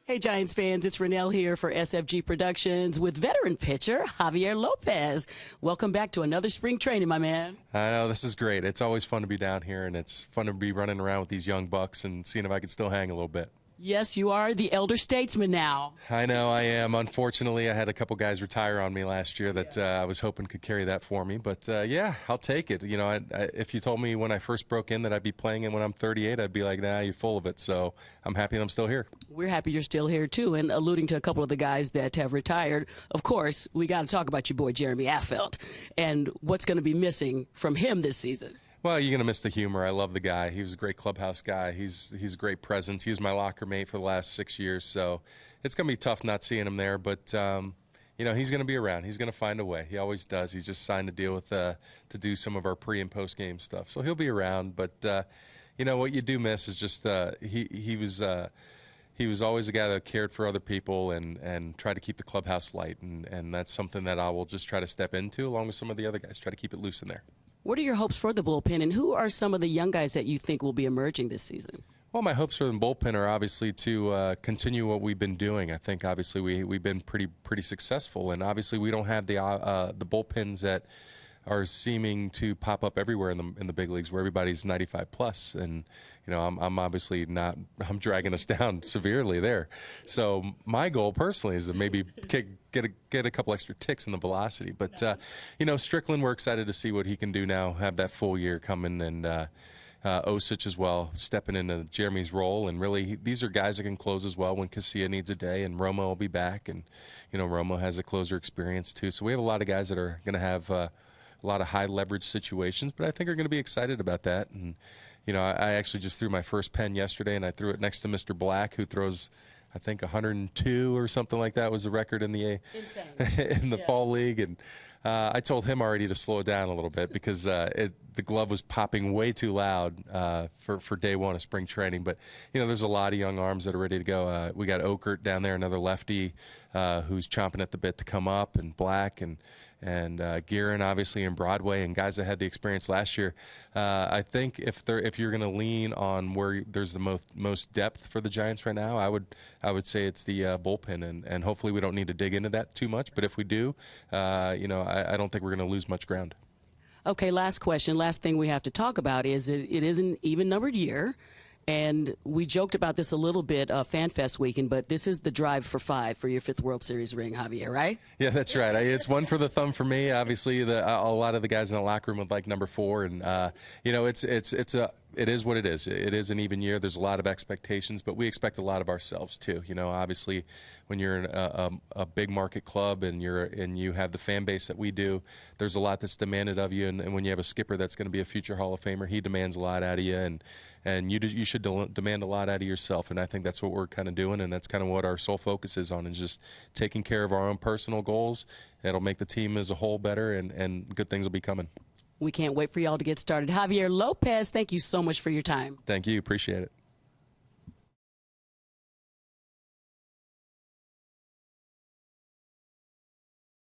Hey, Giants fans, it's Renelle here for SFG Productions with veteran pitcher Javier Lopez. Welcome back to another spring training, my man. I know, this is great. It's always fun to be down here, and it's fun to be running around with these young bucks and seeing if I can still hang a little bit. Yes, you are the elder statesman now. I know I am. Unfortunately, I had a couple guys retire on me last year that I was hoping could carry that for me. But, yeah, I'll take it. You know, if you told me when I first broke in that I'd be playing it when I'm 38, I'd be like, nah, you're full of it. So I'm happy that I'm still here. We're happy you're still here, too. And alluding to a couple of the guys that have retired, of course, we got to talk about your boy Jeremy Affeldt and what's going to be missing from him this season. Well, you're going to miss the humor. I love the guy. He was a great clubhouse guy. He's a great presence. He was my locker mate for the last 6 years, so it's going to be tough not seeing him there. But, you know, he's going to be around. He's going to find a way. He always does. He just signed a deal with to do some of our pre- and post-game stuff. So he'll be around. But, you know, what you do miss is just he was always a guy that cared for other people and tried to keep the clubhouse light. And that's something that I will just try to step into along with some of the other guys, try to keep it loose in there. What are your hopes for the bullpen, and who are some of the young guys that you think will be emerging this season? Well, my hopes for the bullpen are obviously to continue what we've been doing. I think obviously we've been pretty successful, and obviously we don't have the bullpens that are seeming to pop up everywhere in the big leagues where everybody's 95 plus, and you know I'm obviously not. I'm dragging us down severely there. So my goal personally is to maybe get a couple extra ticks in the velocity. But you know, Strickland, we're excited to see what he can do now. Have that full year coming, and Osich as well, stepping into Jeremy's role. And really, these are guys that can close as well when Casilla needs a day, and Romo will be back, and you know Romo has a closer experience too. So we have a lot of guys that are going to have a lot of high leverage situations, but I think are going to be excited about that. And you know, I actually just threw my first pen yesterday, and I threw it next to Mr. Black, who throws, I think 102 or something like that was the record in the fall league. And I told him already to slow it down a little bit because the glove was popping way too loud for day one of spring training. But you know, there's a lot of young arms that are ready to go. We got Okert down there, another lefty who's chomping at the bit to come up, and Black and Guerin obviously in Broadway, and guys that had the experience last year. I think if you're going to lean on where there's the most depth for the Giants right now, I would say it's the bullpen, and hopefully we don't need to dig into that too much. But if we do, you know, I don't think we're going to lose much ground. Okay, last question. Last thing we have to talk about is it is an even-numbered year. And we joked about this a little bit FanFest weekend, but this is the drive for 5 for your 5th World Series ring, Javier, right? Yeah, that's right. It's one for the thumb for me. Obviously, a lot of the guys in the locker room would like number 4, and you know, it is what it is. It is an even year. There's a lot of expectations, but we expect a lot of ourselves too. You know, obviously, when you're in a big market club and you have the fan base that we do, there's a lot that's demanded of you. And when you have a skipper that's going to be a future Hall of Famer, he demands a lot out of you, and you should demand a lot out of yourself. And I think that's what we're kind of doing, and that's kind of what our sole focus is on, is just taking care of our own personal goals. It'll make the team as a whole better, and good things will be coming. We can't wait for y'all to get started. Javier Lopez, thank you so much for your time. Thank you. Appreciate it.